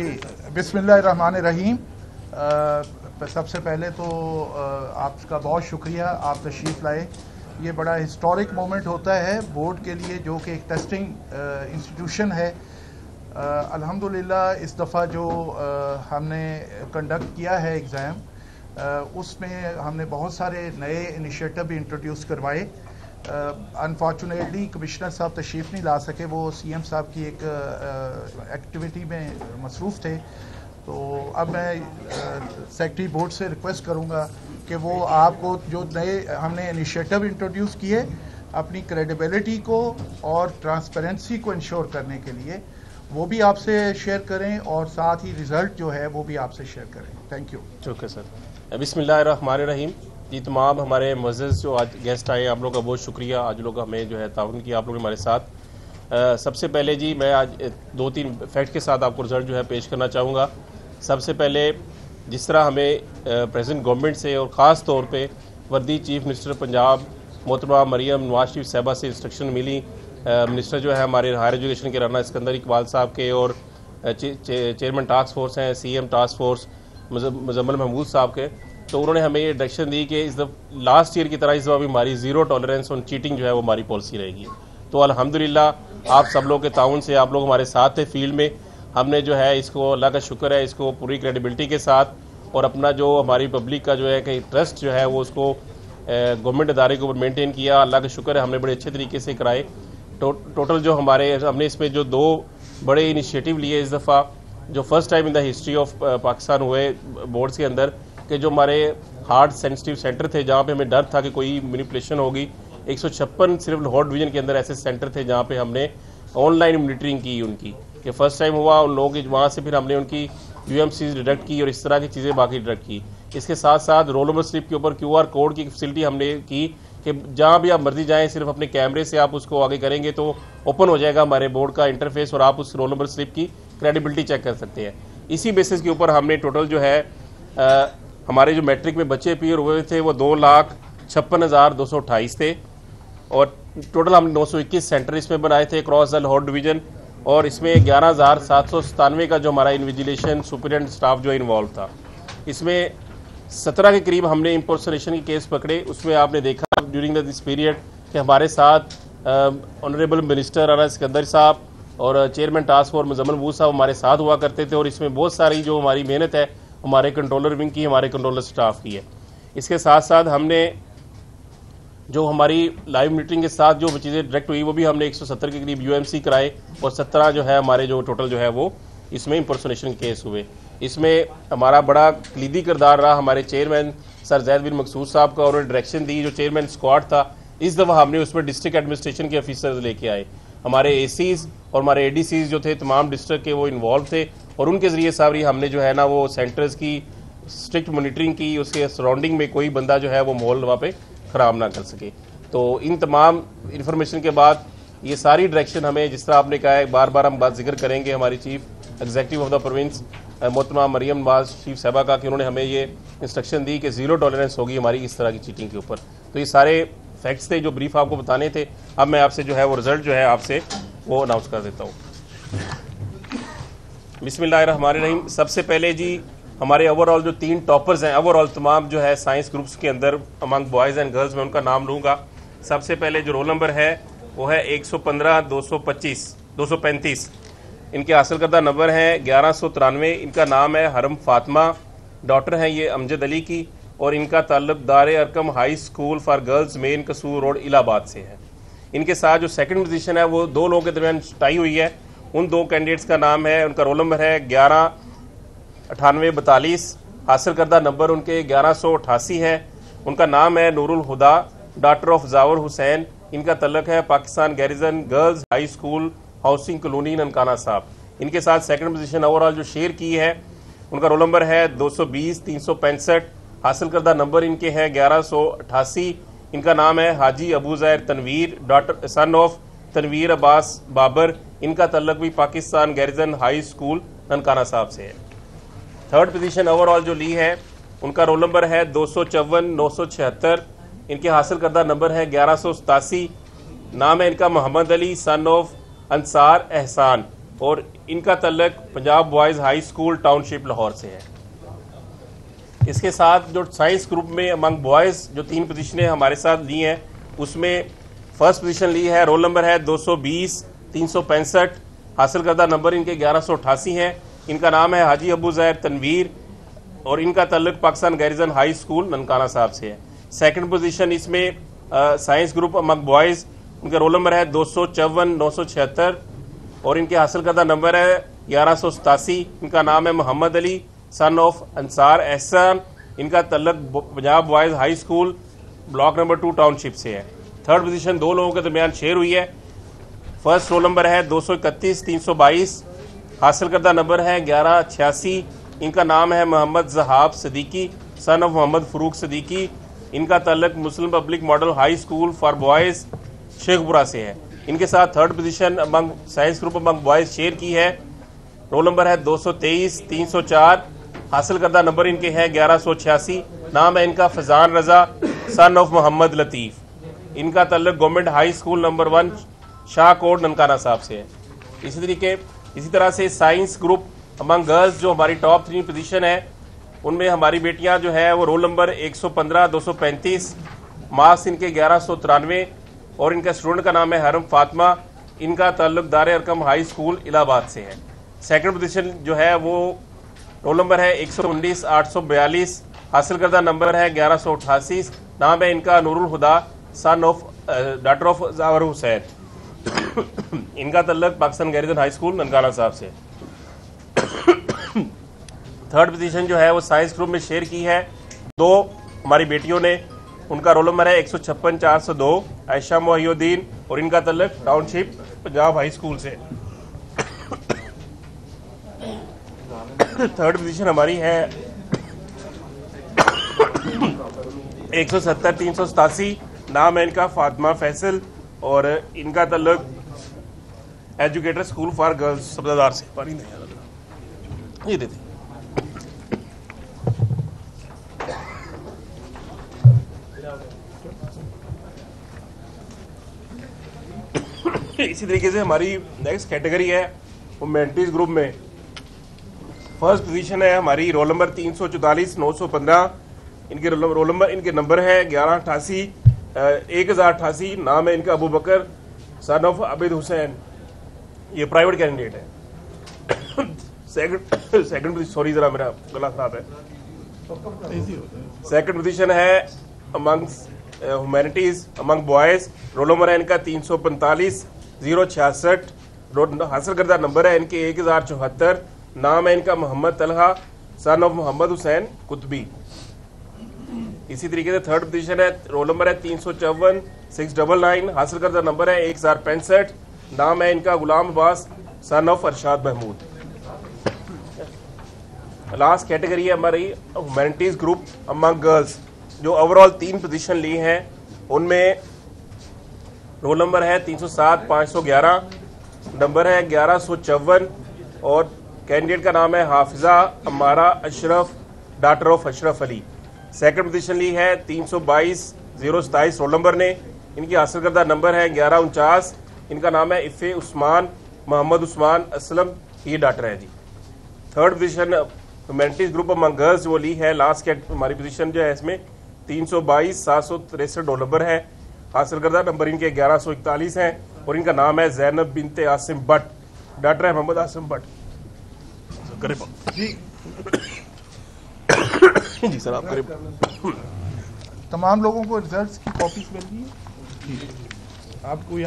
जी, बिस्मिल्लाहिर्रहमानिर्रहीम। सबसे पहले तो आपका बहुत शुक्रिया, आप तशरीफ़ लाए। ये बड़ा हिस्टोरिक मोमेंट होता है बोर्ड के लिए, जो कि एक टेस्टिंग इंस्टीट्यूशन है। अल्हम्दुलिल्लाह इस दफ़ा जो हमने कंडक्ट किया है एग्ज़ाम, उसमें हमने बहुत सारे नए इनिशिएटिव भी इंट्रोड्यूस करवाए। अनफॉर्चुनेटली कमिश्नर साहब तशरीफ़ नहीं ला सके, वो सीएम साहब की एक एक्टिविटी में मसरूफ़ थे। तो अब मैं सेक्रेटरी बोर्ड से रिक्वेस्ट करूँगा कि वो आपको जो नए हमने इनिशिएटिव इंट्रोड्यूस किए, अपनी क्रेडिबिलिटी को और ट्रांसपेरेंसी को इंश्योर करने के लिए वो भी आपसे शेयर करें, और साथ ही रिज़ल्ट जो है वो भी आपसे शेयर करें। Thank you. Okay sir. बिस्मिल्लाहिर्रहमानिर्रहीम। जी, तमाम हमारे मुअज़्ज़ज़ जो आज गेस्ट आए, आप लोगों का बहुत शुक्रिया। आज लोग हमें जो है ताउन किया आप लोग हमारे साथ। सबसे पहले जी मैं आज 2-3 फैक्ट के साथ आपको रिजल्ट जो है पेश करना चाहूँगा। सबसे पहले जिस तरह हमें प्रेजेंट गवर्नमेंट से और ख़ास तौर पे वर्दी चीफ मिनिस्टर पंजाब मोहतरमा मरियम नवाज शरीफ साहबा से इंस्ट्रक्शन मिली, मिनिस्टर जो है हमारे हायर एजुकेशन के राना इस्कंदर इकबाल साहब के, और चेयरमैन टास्क फोर्स हैं CM task force Muzammil Mahmood साहब के, तो उन्होंने हमें ये डायरेक्शन दी कि इस लास्ट ईयर की तरह इस बार भी हमारी ज़ीरो टॉलरेंस ऑन चीटिंग जो है वो हमारी पॉलिसी रहेगी। तो अल्हम्दुलिल्लाह आप सब लोग के ताउन से आप लोग हमारे साथ थे फील्ड में। हमने जो है इसको, अल्लाह का शुक्र है, इसको पूरी क्रेडिबिलिटी के साथ और अपना जो हमारी पब्लिक का जो है कि ट्रस्ट जो है वो उसको गवर्नमेंट अदारे के ऊपर मेनटेन किया। अल्लाह का शुक्र है हमने बड़े अच्छे तरीके से कराए। टोटल जो हमने इसमें जो 2 बड़े इनिशिएटिव लिए इस दफ़ा, जो first time in the history of Pakistan हुए बोर्ड्स के अंदर, कि जो हमारे हार्ड सेंसिटिव सेंटर थे जहाँ पे हमें डर था कि कोई मैनिपुलेशन होगी, 156 सिर्फ लाहौर डिवीज़न के अंदर ऐसे सेंटर थे जहाँ पे हमने ऑनलाइन मॉनिटरिंग की उनकी, कि फर्स्ट टाइम हुआ उन लोगों की। वहाँ से फिर हमने उनकी यूएमसीज डिडक्ट की और इस तरह की चीज़ें बाकी डिडक्ट की। इसके साथ साथ रोल नंबर स्लिप के ऊपर QR कोड की फैसिलिटी हमने की कि जहाँ भी आप मर्जी जाएं, सिर्फ अपने कैमरे से आप उसको आगे करेंगे तो ओपन हो जाएगा हमारे बोर्ड का इंटरफेस और आप उस रोल नंबर स्लिप की क्रेडिबिलिटी चेक कर सकते हैं। इसी बेसिस के ऊपर हमने टोटल जो है हमारे जो मैट्रिक में बच्चे पीयर हुए थे वो 2,56,228 थे, और टोटल हमने 921 सेंटर इसमें बनाए थे क्रॉस द लाहौर डिवीज़न, और इसमें 11,797 का जो हमारा इन्विजिलेशन सुपरिटेंडेंट स्टाफ जो इन्वॉल्व था। इसमें 17 के करीब हमने इम्पर्सनेशन के केस पकड़े। उसमें आपने देखा ड्यूरिंग दिस पीरियड कि हमारे साथ ऑनरेबल मिनिस्टर राना इस्कंदर साहब और chairman task force Muzammil Mahmood साहब हमारे साथ हुआ करते थे, और इसमें बहुत सारी जो हमारी मेहनत है हमारे कंट्रोलर विंग की, हमारे कंट्रोलर स्टाफ की है। इसके साथ साथ हमने जो हमारी लाइव मीटिंग के साथ जो चीज़ें डायरेक्ट हुई वो भी हमने 170 के करीब UMC कराए, और 17 जो है हमारे जो टोटल जो है वो इसमें इम्पर्सनेशन केस हुए। इसमें हमारा बड़ा कलीदी किरदार रहा हमारे चेयरमैन सर जैद बिन मकसूद साहब का, उन्होंने डायरेक्शन दी। जो चेयरमैन स्क्वाड था इस दफ़ा हमने उसमें डिस्ट्रिक्ट एडमिनिस्ट्रेशन के ऑफिसर्स लेके आए, हमारे ACs और हमारे ADCs जो थे तमाम डिस्ट्रिक्ट के वो इन्वॉल्व थे, और उनके ज़रिए सारी हमने जो है ना वो सेंटर्स की स्ट्रिक्ट मॉनिटरिंग की, उसके सराउंडिंग में कोई बंदा जो है वो माहौल वहाँ पे ख़राब ना कर सके। तो इन तमाम इंफॉर्मेशन के बाद ये सारी डायरेक्शन हमें, जिस तरह आपने कहा है, बार बार हम बात जिक्र करेंगे हमारी chief executive of the province मोहतरमा मरियम नवाज शरीफ साहबा का, कि उन्होंने हमें ये इंस्ट्रक्शन दी कि ज़ीरो टॉलरेंस होगी हमारी इस तरह की चीटिंग के ऊपर। तो ये सारे फैक्ट्स थे जो ब्रीफ आपको बताने थे। अब मैं आपसे जो है वो रिजल्ट जो है आपसे वो अनाउंस कर देता हूँ। बिस्मिल्लाहिर्रहमानिर्रहीम। सबसे पहले जी हमारे ओवरऑल जो 3 टॉपर्स हैं ओवरऑल तमाम जो है साइंस ग्रुप्स के अंदर अमंग बॉयज़ एंड गर्ल्स, में उनका नाम लूँगा। सबसे पहले जो रोल नंबर है वो है 115-235। इनके हासिल करदा नंबर है 1193। इनका नाम है हरम फातिमा, डॉटर हैं ये अमजद अली की, और इनका ताल्लुक दारे Arkham high school for girls main कसूर रोड इलाहाबाद से है। इनके साथ जो सेकंड पोजीशन है वो 2 लोगों के दरमियान टाई हुई है। उन 2 कैंडिडेट्स का नाम है, उनका रोल नंबर है 1198-42। हासिल करदा नंबर उनके 1188 है। उनका नाम है नूरुल हुदा, डॉटर ऑफ जावर हुसैन। इनका तल्लक है Pakistan garrison girls high school housing colony Nankana साहब। इनके साथ सेकंड पोजीशन ओवरऑल जो शेयर की है उनका रोल नंबर है 220-365। हासिल करदा नंबर इनके हैं 1188। इनका नाम है Haji Abu Zair Tanveer, daughter son of Tanveer Abbas Babar. इनका तल्लक भी Pakistan garrison high school Nankana Sahib से है। थर्ड पोजीशन ओवरऑल जो ली है उनका रोल नंबर है 254-976। इनके हासिल करदा नंबर है 1187। नाम है इनका मोहम्मद अली सन ऑफ अंसार एहसान। और इनका तल्लक Punjab boys high school township Lahore से है। इसके साथ जो साइंस ग्रुप में अमंग बॉयज़ जो 3 पोजीशनें हमारे साथ ली हैं, उसमें फर्स्ट पोजीशन ली है, रोल नंबर है 220 365, हासिल करदा नंबर इनके 1188 हैं। इनका नाम है हाजी अबू ज़ैर तनवीर और इनका तल्लुक Pakistan garrison high school Nankana Sahib से है। सेकंड पोजीशन इसमें साइंस ग्रुप अमंग बॉयज़, इनका रोल नंबर है 254 976 और इनके हासिल करदा नंबर है 1187। इनका नाम है मोहम्मद अली सन ऑफ अंसार एहसान। इनका तल्लुक Punjab boys high school block number 2 township से है। थर्ड पोजीशन 2 लोगों के दरमियान शेयर हुई है। फर्स्ट रोल नंबर है 231 322, हासिल करदा नंबर है 1186। इनका नाम है मोहम्मद जहाब सदीकी सन ऑफ मोहम्मद फ़रूक सदीकी। इनका तल्लुक Muslim public model high school for boys Sheikhupura से है। इनके साथ third position among science group among boys share की है। रोल नंबर है 223 304, हासिल करदा नंबर इनके हैं 1186। नाम है इनका फजान रजा सन ऑफ मोहम्मद लतीफ़। इनका तल्लुक government high school number 1 Shahkot Nankana Sahib से है। इसी तरह से साइंस ग्रुप अमंग गर्ल्स जो हमारी टॉप 3 पोजीशन है, उनमें हमारी बेटियां जो है वो रोल नंबर 115 235, मार्क्स इनके 1193 और इनका स्टूडेंट का नाम है हरम फातिमा। इनका ताल्लुक दारे अरकम हाई स्कूल इलाहाबाद से है। सेकंड पोजीशन जो है वो रोल नंबर है 119 842, हासिल करदा नंबर है 1188। नाम है इनका Noorul Huda son of daughter of Jawar Hussain. इनका तल्लुक Pakistan garrison high school Nankana Sahib से। थर्ड पोजीशन जो है वो साइंस ग्रुप में शेयर की है 2 हमारी बेटियों ने। उनका रोल नंबर है 156 402 आयशा मोहिउद्दीन और इनका तल्लुक टाउनशिप पंजाब हाई स्कूल से। थर्ड पोजीशन हमारी है 170 387, नाम है इनका फातिमा फैसल और इनका तल्लुक एजुकेटर स्कूल फॉर गर्ल्स सब्जादार से। पानी नहीं ये देते। इसी तरीके से हमारी नेक्स्ट कैटेगरी है ह्यूमैनिटीज ग्रुप में। फर्स्ट पोजीशन है हमारी रोल नंबर 344 915, इनके रोल नंबर इनके नंबर है 1188 1088। नाम है इनका अबू बकर सन ऑफ आबिद हुसैन। ये प्राइवेट कैंडिडेट है। सेकंड सॉरी जरा मेरा गला खराब है। सेकंड पोजीशन है among humanities among boys, role number है इनका 345 066, हासिल करदा नंबर है इनके 1074। नाम है इनका मोहम्मद तलहा सन ऑफ मोहम्मद हुसैन कुतबी। इसी तरीके से थर्ड पोजीशन है रोल नंबर है 354 699, हासिल करदा नंबर है 1065। नाम है इनका Ghulam Abbas son of Arshad Mahmood. Last category है हमारी ह्यूमैनिटीज ग्रुप अमंग गर्ल्स जो ओवरऑल 3 पोजीशन ली हैं। उनमें रोल नंबर है 307 511, नंबर है 1154 और कैंडिडेट का नाम है Hafiza Amara Ashraf daughter of Ashraf Ali. Second position ली है 322 027 रोल नंबर ने। इनकी हासिल करदा नंबर है 1149। इनका नाम है इफ़े उस्मान मोहम्मद उस्मान असलम, ये डॉक्टर है जी। Third position humanities group among girls वो ली है लास्ट के हमारी पोजीशन जो है इसमें 322 763 रोल नंबर है। हासिल करदा नंबर इनके 1141 हैं और इनका नाम है जैनब बिनते आसिम भट्ट, डॉक्टर है मोहम्मद आसिम भट्ट। जी सर आप करें। तमाम लोगों को रिजल्ट्स की कॉपीज मिल गई है। आप कोई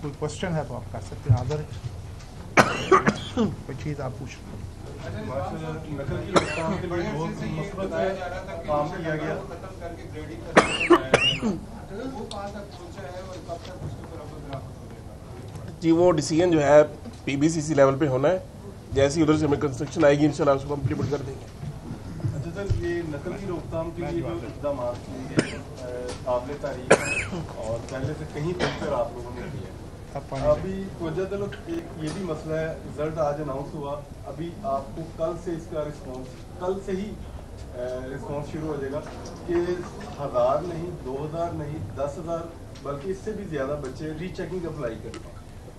क्वेश्चन है तो आप कर सकते हैं, हाजिर कोई चीज़ आप पूछ सकते हैं। नकल की रोकथाम के लिए बहुत मसबत काम किया गया। जी वो डिसीजन जो है पीबीसीसी लेवल पे होना है। जैसी उधर से हमें कंस्ट्रक्शन आएगी इंशाल्लाह उसको हम इम्प्लीमेंट कर देंगे। अच्छा सर, ये नकल की रोकथाम के लिए जो इक़दाम किए काबिल तारीफ और पहले से कहीं बेहतर आप लोगों ने किया। अभी वजह ये भी मसला है, रिजल्ट आज अनाउंस हुआ, अभी आपको कल से इसका रिस्पॉन्स कल से ही रिस्पॉन्स शुरू हो जाएगा कि 1000 नहीं 2000 नहीं 10,000 बल्कि इससे भी ज़्यादा बच्चे रीचेकिंग अप्लाई करते हैं।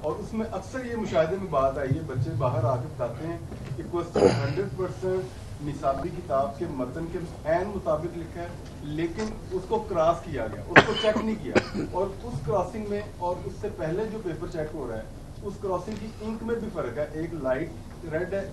और उसमें अक्सर ये मुशाहिदे में बात आई है, बच्चे बाहर आके बताते हैं कि क्वेश्चन 100% निसाबी किताब के मतन के ऐन मुताबिक लिखा है, लेकिन उसको क्रॉस किया गया, उसको चेक नहीं किया, और उस क्रॉसिंग में और उससे पहले जो पेपर चेक हो रहा है उस क्रॉसिंग की इंक में भी फर्क है। एक लाइट रेड है,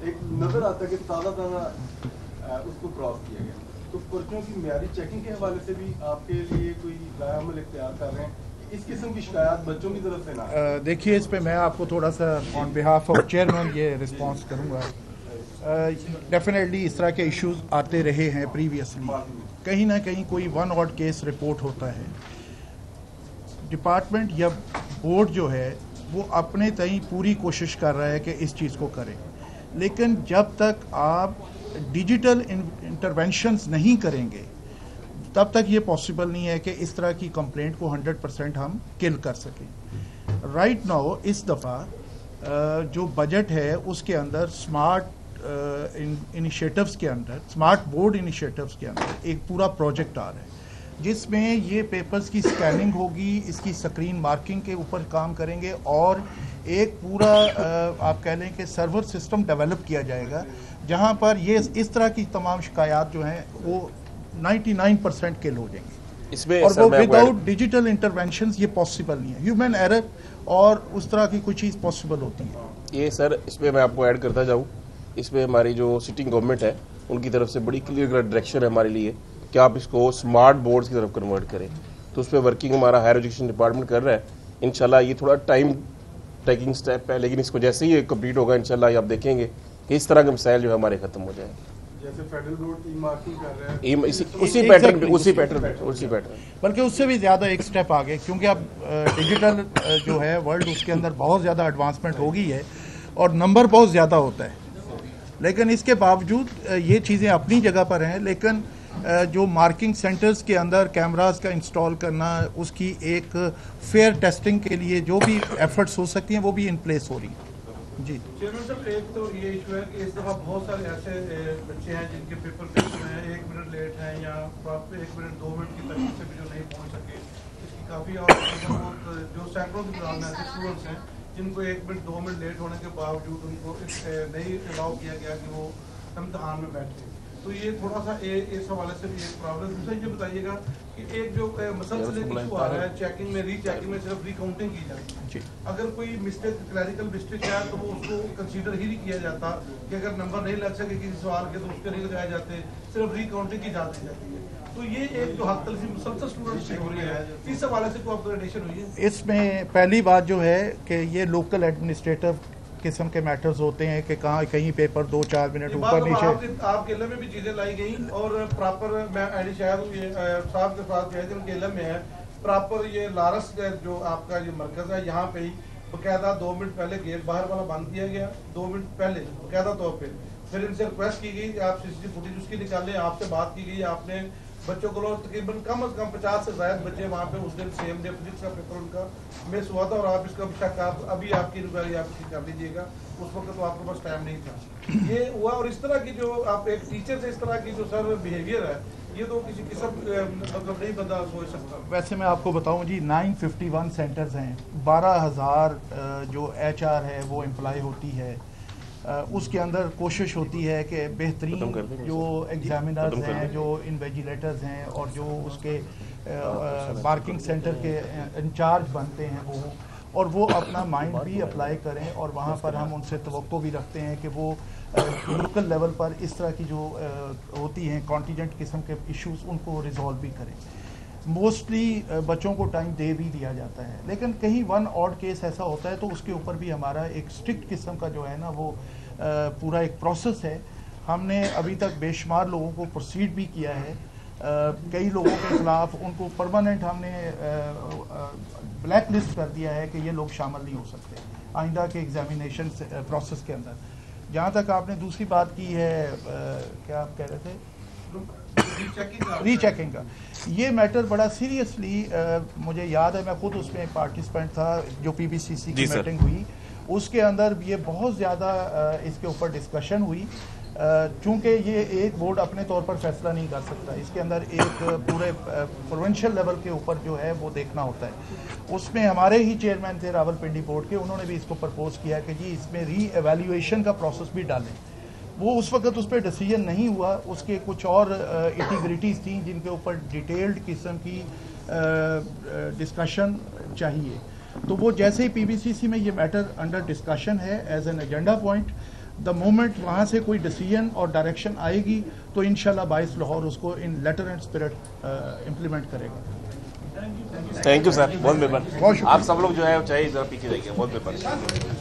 एक नजर आता है कि ताज़ा उसको क्रॉस किया गया। तो पर्चों की म्यारी चेकिंग के हवाले से भी आपके लिए कोई अमल इख्तियार कर रहे हैं? इस किस्म की शिकायत बच्चों की तरफ से ना। देखिए, इस पे मैं आपको थोड़ा सा ऑन बिहाफ ऑफ चेयरमैन ये रिस्पांस करूंगा। डेफिनेटली इस तरह के इश्यूज आते रहे हैं प्रीवियसली, कहीं ना कहीं कोई वन ऑड केस रिपोर्ट होता है। डिपार्टमेंट या बोर्ड जो है वो अपने तई पूरी कोशिश कर रहा है कि इस चीज़ को करें, लेकिन जब तक आप डिजिटल इंटरवेंशंस नहीं करेंगे तब तक ये पॉसिबल नहीं है कि इस तरह की कंप्लेंट को 100% हम किल कर सकें। राइट नाउ इस दफ़ा जो बजट है उसके अंदर स्मार्ट इनिशिएटिव्स के अंदर, स्मार्ट बोर्ड इनिशिएटिव्स के अंदर एक पूरा प्रोजेक्ट आ रहा है जिसमें ये पेपर्स की स्कैनिंग होगी, इसकी स्क्रीन मार्किंग के ऊपर काम करेंगे और एक पूरा आप कह लें कि सर्वर सिस्टम डेवलप किया जाएगा जहां पर ये इस तरह की तमाम शिकायत जो हैं वो 99% किल हो जाएंगे। इसमें और वो विदाउट डिजिटल इंटरवेंशन ये पॉसिबल नहीं है। ह्यूमन एरर और उस तरह की कोई चीज़ पॉसिबल होती है। ये सर, इसमें मैं आपको ऐड करता जाऊँ, इसमें हमारी जो सिटिंग गवर्नमेंट है उनकी तरफ से बड़ी क्लियर डायरेक्शन है हमारे लिए कि आप इसको स्मार्ट बोर्ड्स की तरफ कन्वर्ट करें। तो उस पर वर्किंग हमारा हायर एजुकेशन डिपार्टमेंट कर रहा है। इंशाल्लाह ये थोड़ा टाइम टेकिंग स्टेप है, लेकिन इसको जैसे ही ये कंप्लीट होगा इंशाल्लाह आप देखेंगे कि इस तरह के मसाइल जो हमारे खत्म हो जाए। जैसे फेडरल बोर्ड ई मार्किंग कर रहा है, उसी पैटर्न बल्कि उससे भी ज़्यादा एक स्टेप आगे, क्योंकि अब डिजिटल जो है वर्ल्ड उसके अंदर बहुत ज़्यादा एडवांसमेंट हो गई है और नंबर बहुत ज़्यादा होता है। लेकिन इसके बावजूद ये चीज़ें अपनी जगह पर हैं, लेकिन जो मार्किंग सेंटर्स के अंदर कैमरास का इंस्टॉल करना, उसकी एक फेयर टेस्टिंग के लिए जो भी एफर्ट्स हो सकती हैं वो भी इन प्लेस हो रही हैं। जी चेयरमैन साहब, एक तो ये इशू है कि इस दफ़ा बहुत सारे ऐसे बच्चे हैं जिनके पेपर फिक्स में 1 मिनट लेट हैं या 1 मिनट 2 मिनट की तकलीफ से भी जो नहीं पहुंच सके। इसकी काफ़ी और जो सैकड़ों की तादाद में ऐसे स्टूडेंट्स हैं जिनको 1 मिनट 2 मिनट लेट होने के बावजूद उनको नहीं अलाउ किया गया कि वो इम्तहान में बैठे। तो ये थोड़ा सा इस हवाले से भी एक प्रॉब्लम। दूसरा ये बताइएगा कि एक जो मसलसल इशू आ रहा है चेकिंग में, रीचेकिंग में सिर्फ रिकाउंटिंग की जाती है। अगर कोई मिस्टेक, क्लैरिकल मिस्टेक है तो वो उसको कंसीडर ही नहीं किया जाता कि अगर नंबर नहीं लग सके किसी सवाल के तो उसके नहीं लगाए जाते, सिर्फ रिकाउंटिंग की जाती है। तो ये एक जो हद तक मुसलसल स्टूडेंट्स की हो रही है, इस हवाले से कोई अपग्रेडेशन हुई है? इसमें पहली बात जो है कि ये लोकल एडमिनिस्ट्रेटिव किस्म के मैटर्स होते हैं कि कहीं पेपर 2-4 मिनट ऊपर नीचे। आपके इलम में भी चीजें लाई गई और प्रॉपर, मैं एडी शायद ये साहब के पास गए थे, उनके इलम में है प्रॉपर ये लारस जो आपका ये मरकज है यहाँ पे ही बकायदा 2 मिनट पहले गेट बाहर वाला बंद किया गया, 2 मिनट पहले बकायदा तौर पर। फिर इनसे रिक्वेस्ट की गई कि आप सीसीटीवी फुटेज उसकी निकालें, आपसे बात की गई, आपने बच्चों को तकरीबन कम से कम 50 से ज़्यादा बच्चे वहाँ पे उस दिन सेम डे फिजिक्स का पेपर उनका मिस हुआ था और आप इसका शक आप अभी आपकी इंक्वायरी आप इसकी कर लीजिएगा। उस वक्त तो आपके पास टाइम नहीं था। ये हुआ। और इस तरह की जो आप एक टीचर से इस तरह की जो सर बिहेवियर है, ये तो किसी किस्म मतलब नहीं बंदा सोच सकता। वैसे मैं आपको बताऊं जी, 951 सेंटर्स हैं, 12,000 जो HR है वो एम्प्लॉय होती है। उसके अंदर कोशिश होती है कि बेहतरीन जो एग्जामिनर्स हैं, जो इन्वेजिलेटर्स हैं और जो उसके मार्किंग सेंटर के इंचार्ज बनते हैं वो अपना माइंड भी अप्लाई करें और वहाँ पर हम उनसे तवक्को भी रखते हैं कि वो लोकल लेवल पर इस तरह की जो होती हैं कॉन्टीजेंट किस्म के इश्यूज उनको रिजॉल्व भी करें। मोस्टली बच्चों को टाइम दे भी दिया जाता है, लेकिन कहीं वन ऑड केस ऐसा होता है तो उसके ऊपर भी हमारा एक स्ट्रिक्ट किस्म का जो है ना वो पूरा एक प्रोसेस है। हमने अभी तक बेशुमार लोगों को प्रोसीड भी किया है। कई लोगों के खिलाफ उनको परमानेंट हमने ब्लैक लिस्ट कर दिया है कि ये लोग शामिल नहीं हो सकते आइंदा के एग्जामिनेशन प्रोसेस के अंदर। जहाँ तक आपने दूसरी बात की है, क्या आप कह रहे थे, रीचेकिंग का, ये मैटर बड़ा सीरियसली मुझे याद है, मैं खुद उसमें पार्टिसिपेंट था जो PBCC की मीटिंग हुई उसके अंदर ये बहुत ज़्यादा इसके ऊपर डिस्कशन हुई। चूँकि ये एक बोर्ड अपने तौर पर फैसला नहीं कर सकता, इसके अंदर एक पूरे प्रोविंशियल लेवल के ऊपर जो है वो देखना होता है। उसमें हमारे ही चेयरमैन थे रावलपिंडी बोर्ड के, उन्होंने भी इसको प्रपोज किया कि जी इसमें री एवेल्यूएशन का प्रोसेस भी डालें। वो उस वक्त उस पर डिसीजन नहीं हुआ, उसके कुछ और इंटीग्रिटीज़ थी जिनके ऊपर डिटेल्ड किस्म की डिस्कशन चाहिए। तो वो जैसे ही पीबीसीसी में ये मैटर अंडर डिस्कशन है as an agenda point, the moment वहाँ से कोई डिसीजन और डायरेक्शन आएगी तो इंशाल्लाह 22 लाहौर उसको इन लेटर एंड स्पिरिट इम्प्लीमेंट करेगा। थैंक यू सर, बहुत मेहरबानी। आप सब लोग जो है चाहे जरा पीछे जाइए, बहुत मेहरबानी।